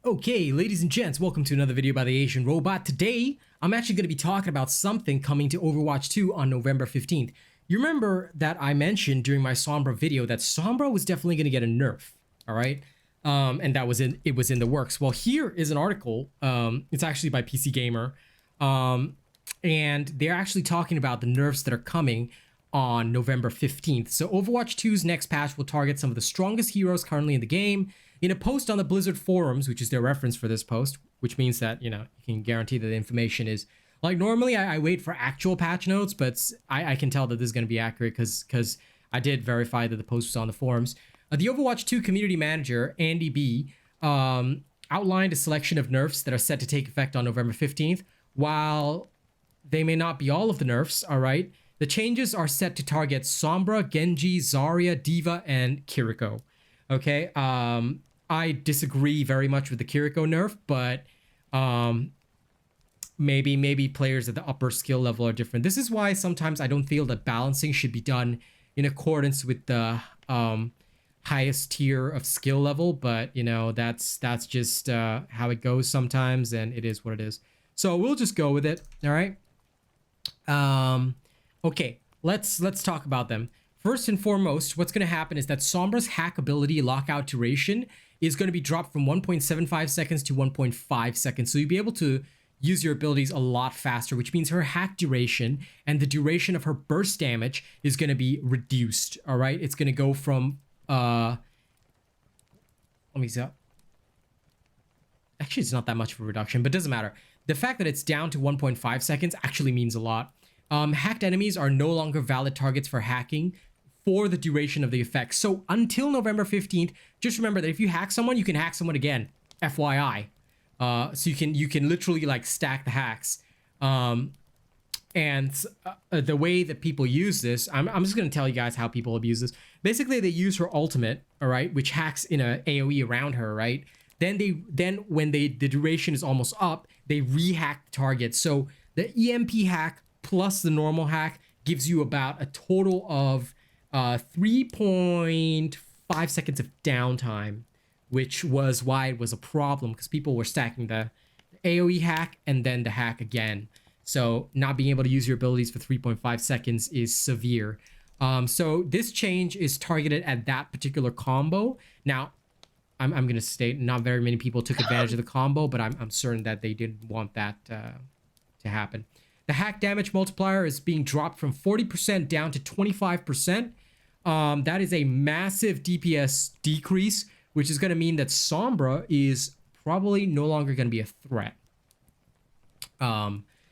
Okay, ladies and gents, welcome to another video by the Asian Robot. Today, I'm actually going to be talking about something coming to Overwatch 2 on November 15th. You remember that I mentioned during my Sombra video that Sombra was definitely going to get a nerf, all right? And that was it was in the works. Well, here is an article. It's actually by PC Gamer. And they're actually talking about the nerfs that are coming on November 15th. So Overwatch 2's next patch will target some of the strongest heroes currently in the game. In a post on the Blizzard forums, which is their reference for this post, which means that, you know, you can guarantee that the information is like, normally I wait for actual patch notes, but I can tell that this is going to be accurate because I did verify that the post was on the forums. The Overwatch 2 community manager, Andy B, outlined a selection of nerfs that are set to take effect on November 15th. While they may not be all of the nerfs, all right, the changes are set to target Sombra, Genji, Zarya, D.Va, and Kiriko. Okay, I disagree very much with the Kiriko nerf, but maybe players at the upper skill level are different. This is why sometimes I don't feel that balancing should be done in accordance with the highest tier of skill level, but you know, that's just how it goes sometimes, and it is what it is. So we'll just go with it. All right. Okay, let's talk about them. First and foremost, what's going to happen is that Sombra's hack ability lockout duration is going to be dropped from 1.75 seconds to 1.5 seconds. So you'll be able to use your abilities a lot faster, which means her hack duration and the duration of her burst damage is going to be reduced. All right, it's going to go from let me see. Actually, it's not that much of a reduction, but it doesn't matter. The fact that it's down to 1.5 seconds actually means a lot. Hacked enemies are no longer valid targets for hacking for the duration of the effect. So until November 15th, just remember that if you hack someone, you can hack someone again, FYI. So you can literally like stack the hacks. And the way that people use this, I'm just going to tell you guys how people abuse this. Basically, they use her ultimate, all right, which hacks in a AoE around her, right? Then when the duration is almost up, they re-hack the target. So the EMP hack plus the normal hack gives you about a total of 3.5 seconds of downtime, which was why it was a problem, because people were stacking the AoE hack and then the hack again. So not being able to use your abilities for 3.5 seconds is severe. So this change is targeted at that particular combo. Now, I'm going to state not very many people took advantage of the combo, but I'm certain that they didn't want that to happen. The hack damage multiplier is being dropped from 40% down to 25%. That is a massive DPS decrease, which is going to mean that Sombra is probably no longer going to be a threat,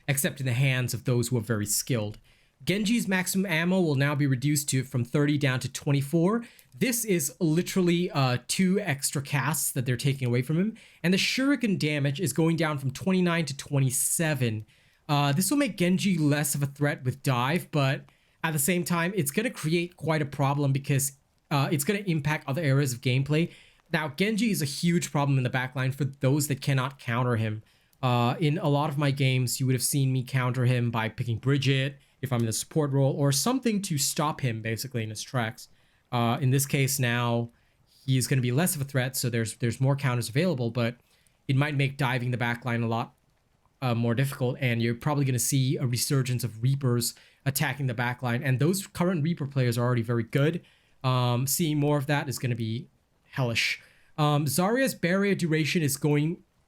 except in the hands of those who are very skilled. Genji's maximum ammo will now be reduced from 30 down to 24. This is literally 2 extra casts that they're taking away from him. And the Shuriken damage is going down from 29 to 27. This will make Genji less of a threat with dive, but at the same time, it's going to create quite a problem because it's going to impact other areas of gameplay. Now, Genji is a huge problem in the backline for those that cannot counter him. In a lot of my games, you would have seen me counter him by picking Bridget if I'm in the support role, or something to stop him basically in his tracks. In this case now, he's going to be less of a threat, so there's more counters available, but it might make diving the backline a lot more difficult, and you're probably going to see a resurgence of Reapers attacking the backline, and those current Reaper players are already very good. Seeing more of that is going to be hellish. Zarya's barrier duration is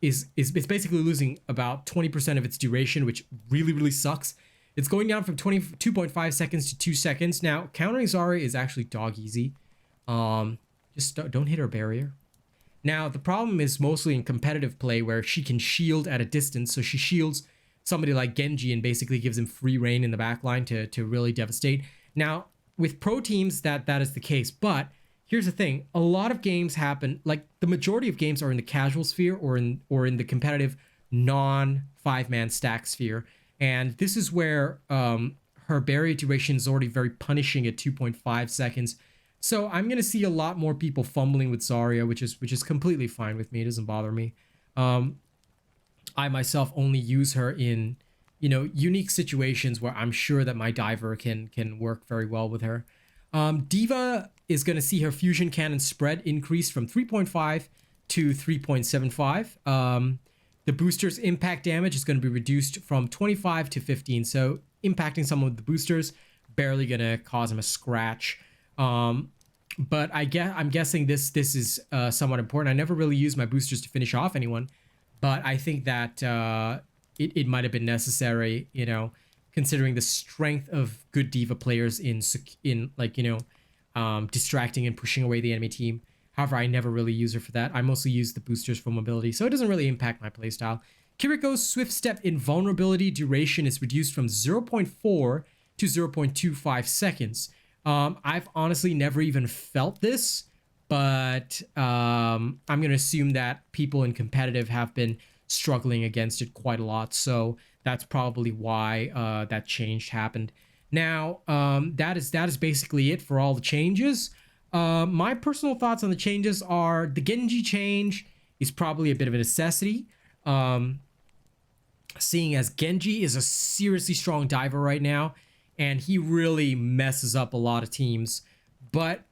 basically losing about 20% of its duration, which really sucks. It's going down from 2.5 seconds to 2 seconds. Now, countering Zarya is actually dog easy. Just don't hit her barrier. Now, the problem is mostly in competitive play where she can shield at a distance. So she shields somebody like Genji and basically gives him free reign in the backline to really devastate. Now, with pro teams, that is the case. But here's the thing. A lot of games happen, like the majority of games are in the casual sphere or in the competitive non-5-man stack sphere. And this is where her barrier duration is already very punishing at 2.5 seconds. So I'm going to see a lot more people fumbling with Zarya, which is completely fine with me. It doesn't bother me. I myself only use her in you know, unique situations where I'm sure that my diver can work very well with her. D.Va is going to see her fusion cannon spread increase from 3.5 to 3.75. The booster's impact damage is going to be reduced from 25 to 15. So impacting some of the boosters, barely going to cause them a scratch. But I'm guessing this is somewhat important. I never really used my boosters to finish off anyone, but I think that it might have been necessary, you know, considering the strength of good D.Va players in like, you know, distracting and pushing away the enemy team. However, I never really use her for that. I mostly use the boosters for mobility, so it doesn't really impact my playstyle. Kiriko's Swift Step invulnerability duration is reduced from 0.4 to 0.25 seconds. I've honestly never even felt this, but I'm going to assume that people in competitive have been struggling against it quite a lot, so that's probably why that change happened. Now, that is basically it for all the changes. My personal thoughts on the changes are the Genji change is probably a bit of a necessity. Seeing as Genji is a seriously strong diver right now, and he really messes up a lot of teams. But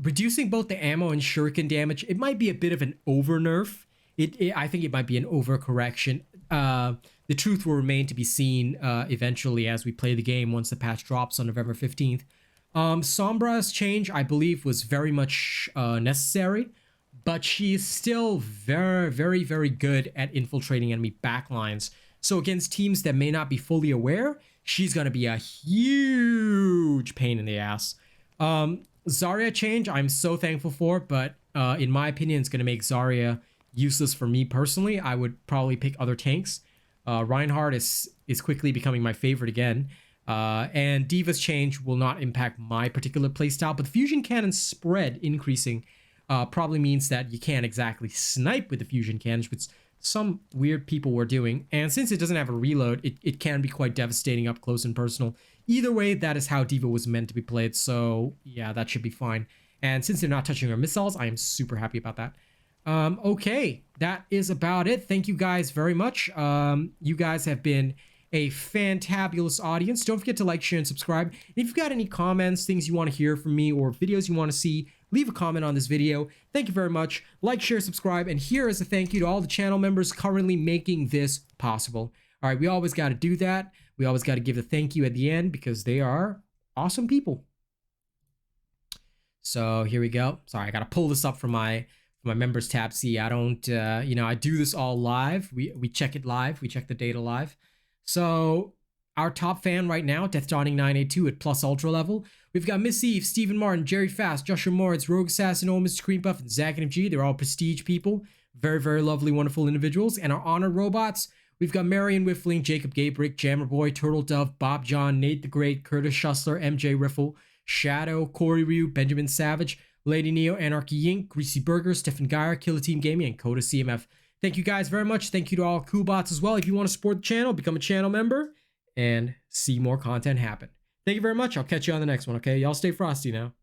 reducing both the ammo and shuriken damage, it might be a bit of an over nerf. I think it might be an overcorrection. The truth will remain to be seen eventually as we play the game once the patch drops on November 15th. Sombra's change, I believe, was very much necessary, but she is still very, very, very good at infiltrating enemy backlines. So against teams that may not be fully aware, she's going to be a huge pain in the ass. Zarya change, I'm so thankful for, but in my opinion, it's going to make Zarya useless for me personally. I would probably pick other tanks. Reinhardt is quickly becoming my favorite again. And D.Va's change will not impact my particular playstyle, but the fusion cannon spread increasing probably means that you can't exactly snipe with the fusion cannons, which some weird people were doing. And since it doesn't have a reload, it can be quite devastating up close and personal. Either way, that is how D.Va was meant to be played, so yeah, that should be fine. And since they're not touching her missiles, I am super happy about that. Okay, that is about it. Thank you guys very much. You guys have been a fantabulous audience. Don't forget to like, share, and subscribe. And if you've got any comments, things you want to hear from me, or videos you want to see, leave a comment on this video. Thank you very much. Like, share, subscribe, and here is a thank you to all the channel members currently making this possible. All right, we always got to do that. We always got to give a thank you at the end because they are awesome people. So here we go. Sorry, I got to pull this up from my members tab. See, I don't, you know, I do this all live. We check it live. We check the data live. So our top fan right now, Death Dawning 982 at plus ultra level. We've got Miss Eve, Stephen Martin, Jerry Fast, Joshua Moritz, Rogue Assassin, Old Mr. Cream Puff, and Zach and G. They're all prestige people. Very, very lovely, wonderful individuals. And our honor robots, we've got Marion Whiffling, Jacob Gabrick, Jammer Boy, Turtle Dove, Bob John, Nate the Great, Curtis Schussler, MJ Riffle, Shadow, Corey Ryu, Benjamin Savage, Lady Neo, Anarchy Inc., Greasy Burger, Stephen Geyer, Killer Team Gaming, and Coda CMF. Thank you guys very much. Thank you to all cool bots as well. If you want to support the channel, become a channel member and see more content happen. Thank you very much. I'll catch you on the next one, okay? Y'all stay frosty now.